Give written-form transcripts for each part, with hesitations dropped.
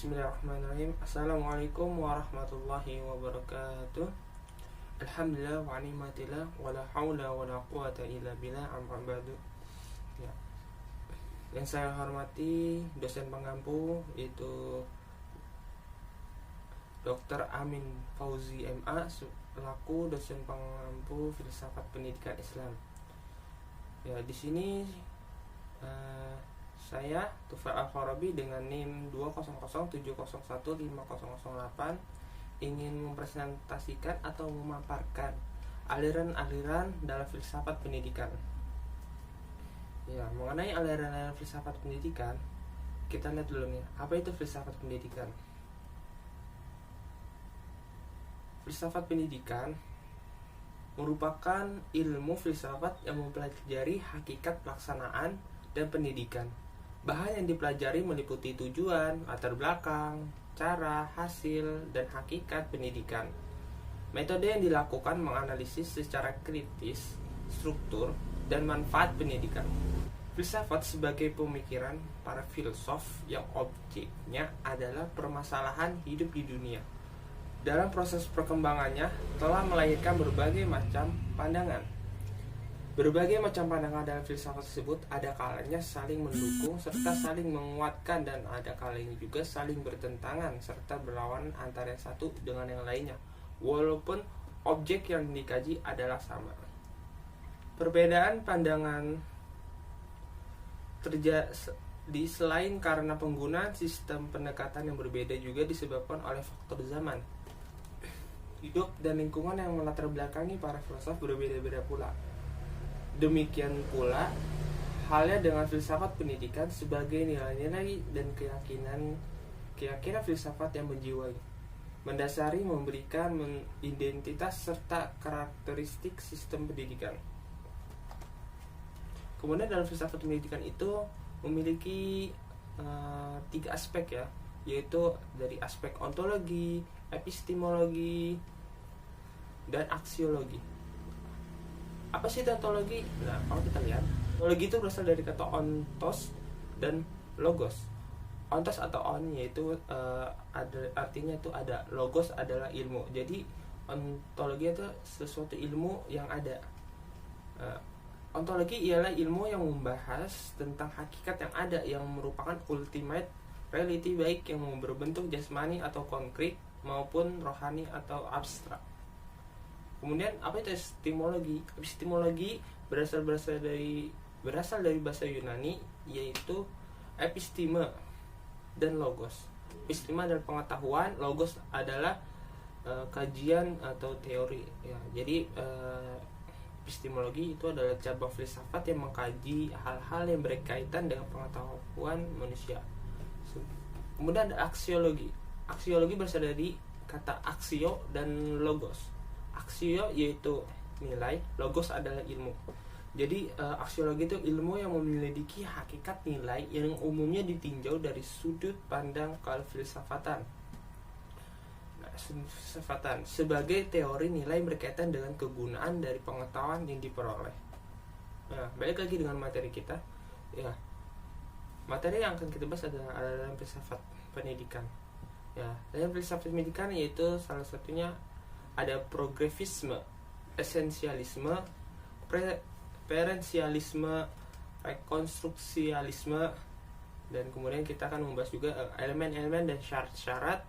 Bismillahirrahmanirrahim. Assalamualaikum warahmatullahi wabarakatuh. Alhamdulillah wa ni'matillah wa la haula wa la quwata illa billah, amma ba'du. Ya. Yang saya hormati dosen pengampu yaitu Dr. Amin Fauzi MA selaku dosen pengampu filsafat pendidikan Islam. Ya, di sini saya Tufar Al-Farabi dengan NIM 200701508 ingin mempresentasikan atau memaparkan aliran-aliran dalam filsafat pendidikan. Ya, mengenai aliran-aliran filsafat pendidikan, kita lihat dulu nih, apa itu filsafat pendidikan? Filsafat pendidikan merupakan ilmu filsafat yang mempelajari hakikat pelaksanaan dan pendidikan. Bahan yang dipelajari meliputi tujuan, latar belakang, cara, hasil, dan hakikat pendidikan. Metode yang dilakukan menganalisis secara kritis struktur dan manfaat pendidikan. Filsafat sebagai pemikiran para filsuf yang objeknya adalah permasalahan hidup di dunia. Dalam proses perkembangannya telah melahirkan berbagai macam pandangan. Berbagai macam pandangan dalam filsafat tersebut ada kalanya saling mendukung serta saling menguatkan, dan ada kalanya juga saling bertentangan serta berlawanan antara yang satu dengan yang lainnya, walaupun objek yang dikaji adalah sama. Perbedaan pandangan terjadi selain karena penggunaan sistem pendekatan yang berbeda juga disebabkan oleh faktor zaman, hidup, dan lingkungan yang melatar belakangi para filsuf berbeda-beda pula. Demikian pula halnya dengan filsafat pendidikan sebagai nilai-nilai dan keyakinan filsafat yang menjiwai, mendasari, memberikan identitas serta karakteristik sistem pendidikan. Kemudian dalam filsafat pendidikan itu memiliki 3 aspek ya, yaitu dari aspek ontologi, epistemologi, dan aksiologi. Apa sih ontologi? Nah, kalau kita lihat, ontologi itu berasal dari kata ontos dan logos. Ontos atau on yaitu ada artinya itu ada, logos adalah ilmu. Jadi ontologi itu sesuatu ilmu yang ada. Ontologi ialah ilmu yang membahas tentang hakikat yang ada, yang merupakan ultimate reality, baik yang berbentuk jasmani atau konkret maupun rohani atau abstrak. Kemudian apa itu epistemologi? Epistemologi berasal dari bahasa Yunani, yaitu episteme dan logos. Episteme adalah pengetahuan, logos adalah kajian atau teori ya. Jadi epistemologi itu adalah cabang filsafat yang mengkaji hal-hal yang berkaitan dengan pengetahuan manusia. Kemudian ada aksiologi. Aksiologi berasal dari kata aksio dan logos. Aksio yaitu nilai, logos adalah ilmu. Jadi aksiologi itu ilmu yang menyelidiki hakikat nilai yang umumnya ditinjau dari sudut pandang kefilsafatan. Filsafatan sebagai teori nilai berkaitan dengan kegunaan dari pengetahuan yang diperoleh. Nah, balik lagi dengan materi kita. Ya, materi yang akan kita bahas adalah dalam filsafat pendidikan. Ya, dalam filsafat pendidikan yaitu salah satunya ada progresifisme, esensialisme, preferensialisme, rekonstruksialisme, dan kemudian kita akan membahas juga elemen-elemen dan syarat-syarat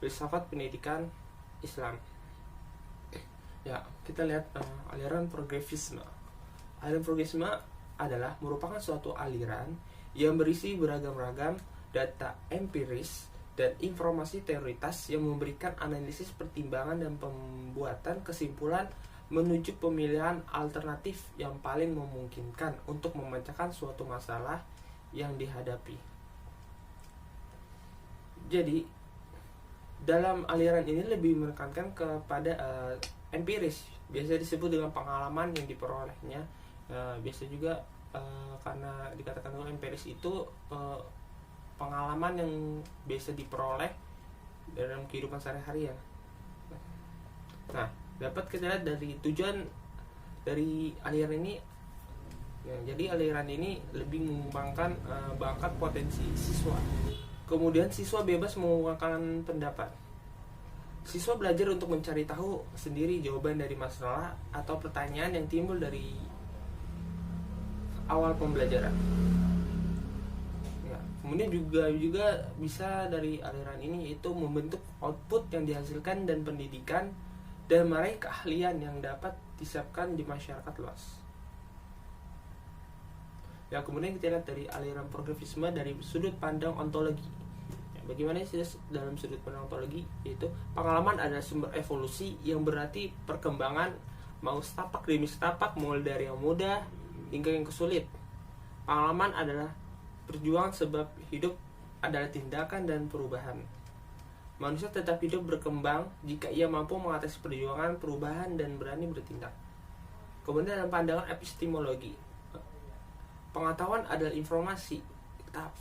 filsafat pendidikan Islam. Ya, kita lihat aliran progresifisme. Aliran progresifisme adalah merupakan suatu aliran yang berisi beragam-ragam data empiris dan informasi teoritas yang memberikan analisis, pertimbangan, dan pembuatan kesimpulan menuju pemilihan alternatif yang paling memungkinkan untuk memecahkan suatu masalah yang dihadapi. Jadi, dalam aliran ini lebih menekankan kepada empiris, biasa disebut dengan pengalaman yang diperolehnya. Biasa juga karena dikatakan empiris itu pengalaman yang biasa diperoleh dalam kehidupan sehari-hari ya. Nah, dapat kita lihat dari tujuan dari aliran ini ya, jadi aliran ini lebih mengembangkan bakat potensi siswa Kemudian siswa bebas mengungkapkan pendapat. Siswa belajar untuk mencari tahu sendiri jawaban dari masalah atau pertanyaan yang timbul dari awal pembelajaran. Ya, kemudian juga bisa dari aliran ini, yaitu membentuk output yang dihasilkan dan pendidikan dan meraih keahlian yang dapat disiapkan di masyarakat luas. Ya, kemudian kita lihat dari aliran progresisme dari sudut pandang ontologi. Ya, bagaimana sih dalam sudut pandang ontologi? Yaitu pengalaman adalah sumber evolusi, yang berarti perkembangan mau setapak demi setapak, mulai dari yang mudah hingga yang kesulit. Pengalaman adalah perjuangan, sebab hidup adalah tindakan dan perubahan. Manusia tetap hidup berkembang jika ia mampu mengatasi perjuangan, perubahan, dan berani bertindak. Kemudian dalam pandangan epistemologi, pengetahuan adalah informasi,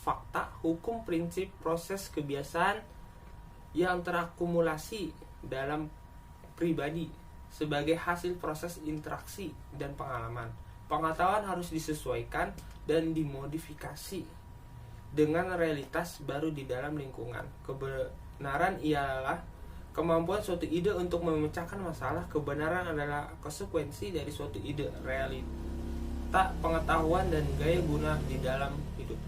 fakta, hukum, prinsip, proses, kebiasaan yang terakumulasi dalam pribadi sebagai hasil proses interaksi dan pengalaman. Pengetahuan harus disesuaikan dan dimodifikasi dengan realitas baru di dalam lingkungan. Kebenaran ialah kemampuan suatu ide untuk memecahkan masalah. Kebenaran adalah konsekuensi dari suatu ide, realita, pengetahuan, dan gaya guna di dalam hidup.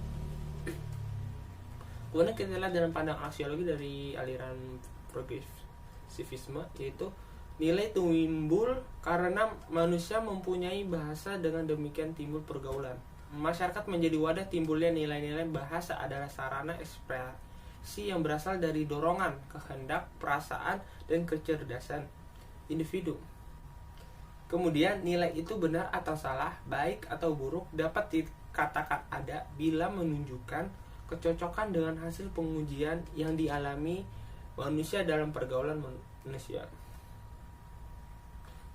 Kemudian kita lihat dalam pandang aksiologi dari aliran progresivisme, yaitu nilai timbul karena manusia mempunyai bahasa, dengan demikian timbul pergaulan. Masyarakat menjadi wadah timbulnya nilai-nilai. Bahasa adalah sarana ekspresi yang berasal dari dorongan, kehendak, perasaan, dan kecerdasan individu. Kemudian nilai itu benar atau salah, baik atau buruk, dapat dikatakan ada bila menunjukkan kecocokan dengan hasil pengujian yang dialami manusia dalam pergaulan manusia.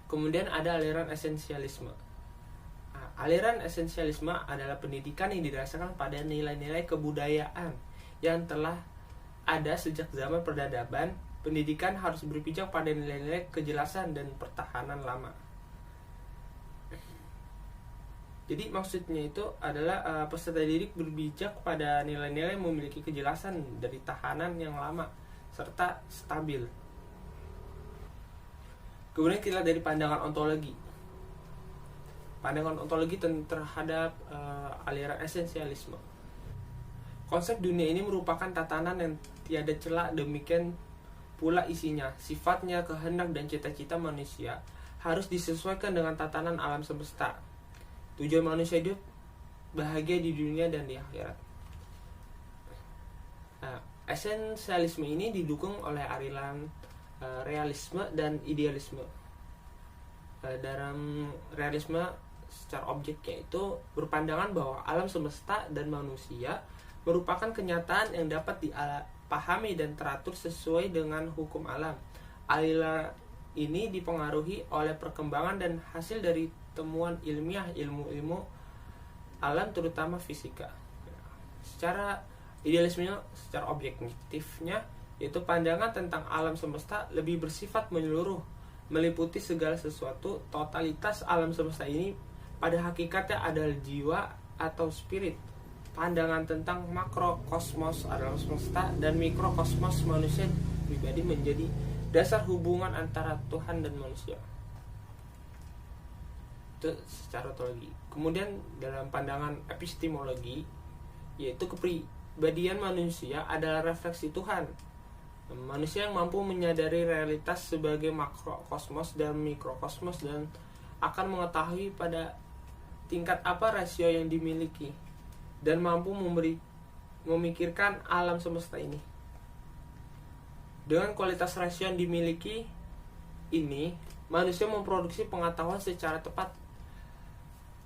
Kemudian ada aliran esensialisme. Aliran esensialisme adalah pendidikan yang didasarkan pada nilai-nilai kebudayaan yang telah ada sejak zaman peradaban. Pendidikan harus berpijak pada nilai-nilai kejelasan dan pertahanan lama. Jadi maksudnya itu adalah peserta didik berpijak pada nilai-nilai yang memiliki kejelasan dari tahanan yang lama serta stabil. Kemudian kita lihat dari pandangan ontologi. Pandangan ontologi terhadap aliran esensialisme. Konsep dunia ini merupakan tatanan yang tiada celah, demikian pula isinya, sifatnya, kehendak, dan cita-cita manusia harus disesuaikan dengan tatanan alam semesta. Tujuan manusia hidup bahagia di dunia dan di akhirat. Esensialisme ini didukung oleh aliran realisme dan idealisme. Dalam realisme secara objek, yaitu berpandangan bahwa alam semesta dan manusia merupakan kenyataan yang dapat dipahami dan teratur sesuai dengan hukum alam. Aliran ini dipengaruhi oleh perkembangan dan hasil dari temuan ilmiah, ilmu-ilmu alam, terutama fisika. Secara idealismenya, secara objektifnya, yaitu pandangan tentang alam semesta lebih bersifat menyeluruh, meliputi segala sesuatu. Totalitas alam semesta ini pada hakikatnya adalah jiwa atau spirit. Pandangan tentang makrokosmos alam semesta dan mikrokosmos manusia pribadi menjadi dasar hubungan antara Tuhan dan manusia. Itu secara ontologi. Kemudian dalam pandangan epistemologi, yaitu kepribadian manusia adalah refleksi Tuhan. Manusia yang mampu menyadari realitas sebagai makrokosmos dan mikrokosmos, dan akan mengetahui pada tingkat apa rasio yang dimiliki, dan mampu memikirkan alam semesta ini. Dengan kualitas rasio yang dimiliki ini, manusia memproduksi pengetahuan secara tepat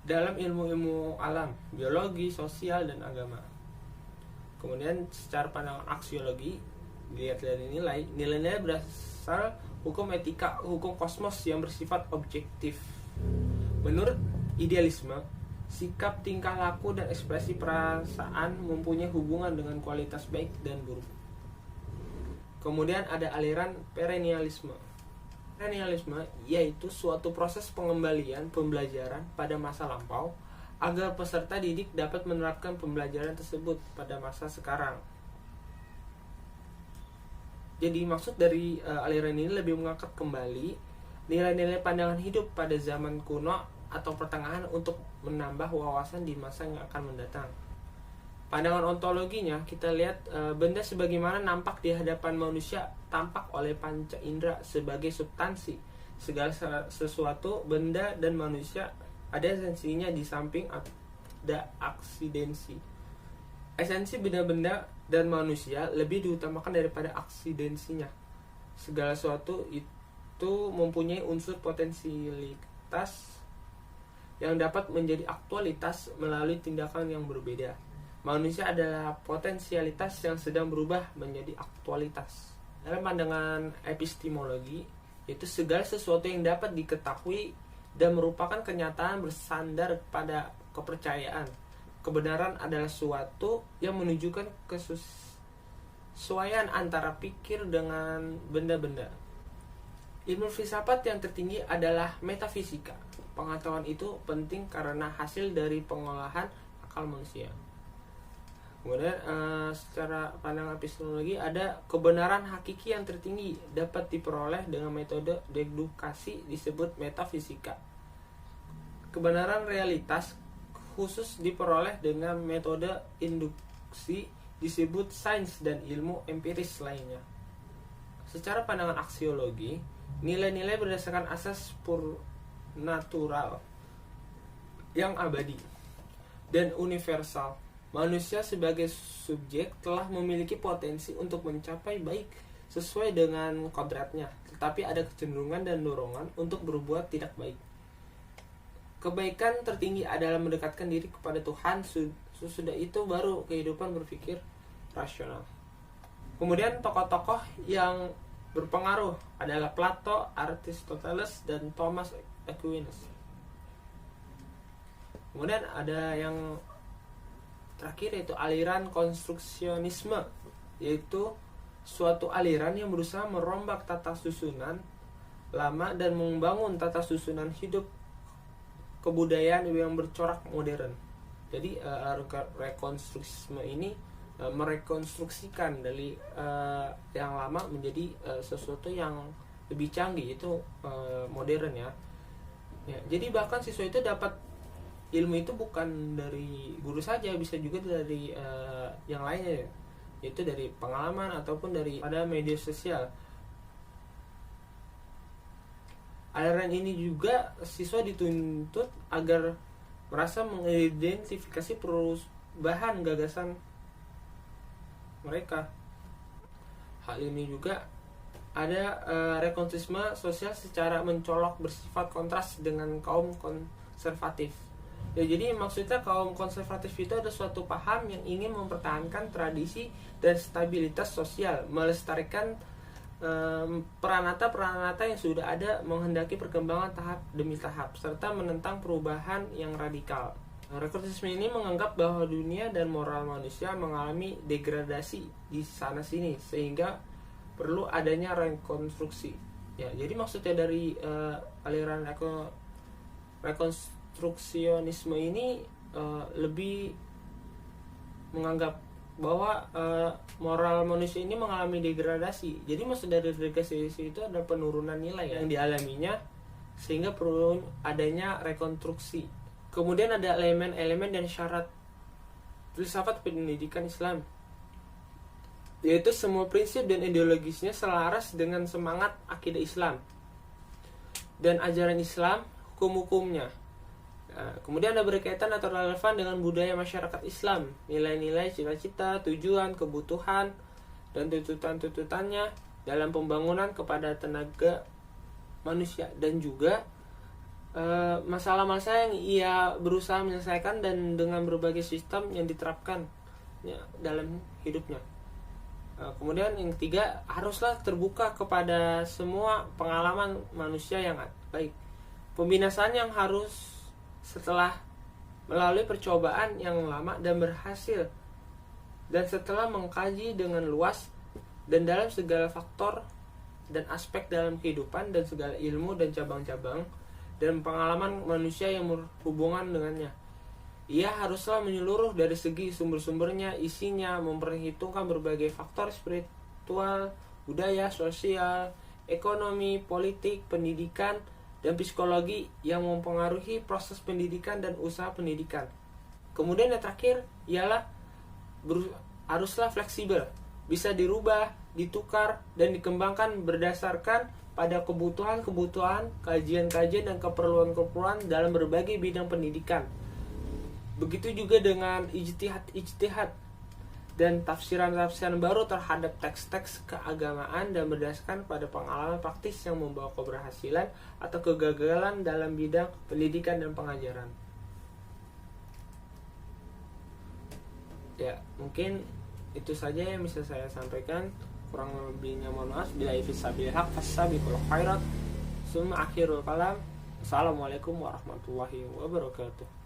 dalam ilmu-ilmu alam, biologi, sosial, dan agama. Kemudian secara pandangan aksiologi, dilihat dari nilai-nilai berasal hukum etika, hukum kosmos yang bersifat objektif. Menurut idealisme, sikap, tingkah laku, dan ekspresi perasaan mempunyai hubungan dengan kualitas baik dan buruk. Kemudian ada aliran perennialisme. Perennialisme yaitu suatu proses pengembalian pembelajaran pada masa lampau agar peserta didik dapat menerapkan pembelajaran tersebut pada masa sekarang. Jadi maksud dari aliran ini lebih mengangkat kembali nilai-nilai pandangan hidup pada zaman kuno atau pertengahan untuk menambah wawasan di masa yang akan mendatang. Pandangan ontologinya kita lihat benda sebagaimana nampak di hadapan manusia tampak oleh panca indera sebagai substansi. Segala sesuatu, benda dan manusia ada esensinya di samping ada aksidensi. Esensi benda-benda dan manusia lebih diutamakan daripada aksidensinya. Segala sesuatu itu mempunyai unsur potensialitas yang dapat menjadi aktualitas melalui tindakan yang berbeda. Manusia adalah potensialitas yang sedang berubah menjadi aktualitas. Dalam pandangan epistemologi, yaitu segala sesuatu yang dapat diketahui dan merupakan kenyataan bersandar pada kepercayaan. Kebenaran adalah suatu yang menunjukkan kesesuaian antara pikir dengan benda-benda. Ilmu filsafat yang tertinggi adalah metafisika. Pengetahuan itu penting karena hasil dari pengolahan akal manusia. Kemudian secara pandangan epistemologi ada kebenaran hakiki yang tertinggi dapat diperoleh dengan metode dedukasi disebut metafisika. Kebenaran realitas khusus diperoleh dengan metode induksi disebut sains dan ilmu empiris lainnya. Secara pandangan aksiologi, nilai-nilai berdasarkan asas natural yang abadi dan universal. Manusia sebagai subjek telah memiliki potensi untuk mencapai baik sesuai dengan kodratnya, tetapi ada kecenderungan dan dorongan untuk berbuat tidak baik. Kebaikan tertinggi adalah mendekatkan diri kepada Tuhan, sesudah itu baru kehidupan berpikir rasional. Kemudian tokoh-tokoh yang berpengaruh adalah Plato, Aristoteles, dan Thomas Aquinas. Kemudian ada yang terakhir yaitu aliran konstruksionisme, yaitu suatu aliran yang berusaha merombak tata susunan lama dan membangun tata susunan hidup kebudayaan yang bercorak modern. Jadi rekonstruksisme ini merekonstruksikan dari yang lama menjadi sesuatu yang lebih canggih, itu modern ya. Jadi bahkan siswa itu dapat ilmu itu bukan dari guru saja, bisa juga dari yang lainnya, yaitu dari pengalaman ataupun dari pada media sosial. Aliran ini juga siswa dituntut agar merasa mengidentifikasi perubahan gagasan mereka. Hal ini juga ada rekonstruksi sosial secara mencolok bersifat kontras dengan kaum konservatif. Ya, jadi maksudnya kaum konservatif itu ada suatu paham yang ingin mempertahankan tradisi dan stabilitas sosial, melestarikan peranata-peranata yang sudah ada, menghendaki perkembangan tahap demi tahap, serta menentang perubahan yang radikal. Rekonstruksi ini menganggap bahwa dunia dan moral manusia mengalami degradasi di sana-sini, sehingga perlu adanya rekonstruksi. Ya, jadi maksudnya dari aliran rekonstruksionisme ini lebih menganggap bahwa moral manusia ini mengalami degradasi. Jadi maksud dari degradasi itu ada penurunan nilai yang dialaminya, sehingga perlu adanya rekonstruksi. Kemudian ada elemen-elemen dan syarat filsafat pendidikan Islam, yaitu semua prinsip dan ideologisnya selaras dengan semangat akidah Islam dan ajaran Islam, hukum-hukumnya. Kemudian ada berkaitan atau relevan dengan budaya masyarakat Islam, nilai-nilai, cita-cita, tujuan, kebutuhan, dan tuntutan-tuntutannya dalam pembangunan kepada tenaga manusia, dan juga masalah-masalah yang ia berusaha menyelesaikan dan dengan berbagai sistem yang diterapkan ya, dalam hidupnya. Kemudian yang ketiga, haruslah terbuka kepada semua pengalaman manusia yang baik. Pembinasaan yang harus setelah melalui percobaan yang lama dan berhasil, dan setelah mengkaji dengan luas dan dalam segala faktor dan aspek dalam kehidupan dan segala ilmu dan cabang-cabang dan pengalaman manusia yang berhubungan dengannya. Ia haruslah menyeluruh dari segi sumber-sumbernya, isinya, memperhitungkan berbagai faktor spiritual, budaya, sosial, ekonomi, politik, pendidikan, dan psikologi yang mempengaruhi proses pendidikan dan usaha pendidikan. Kemudian yang terakhir ialah haruslah fleksibel, bisa dirubah, ditukar, dan dikembangkan berdasarkan pada kebutuhan-kebutuhan, kajian-kajian, dan keperluan-keperluan dalam berbagai bidang pendidikan. Begitu juga dengan ijtihad dan tafsiran-tafsiran baru terhadap teks-teks keagamaan dan berdasarkan pada pengalaman praktis yang membawa keberhasilan atau kegagalan dalam bidang pendidikan dan pengajaran. Ya, mungkin itu saja yang bisa saya sampaikan. Kurang lebihnya mohon maaf. Bila ifissabil haq fassabiqul khairat. Summa akhirul kalam. Assalamualaikum warahmatullahi wabarakatuh.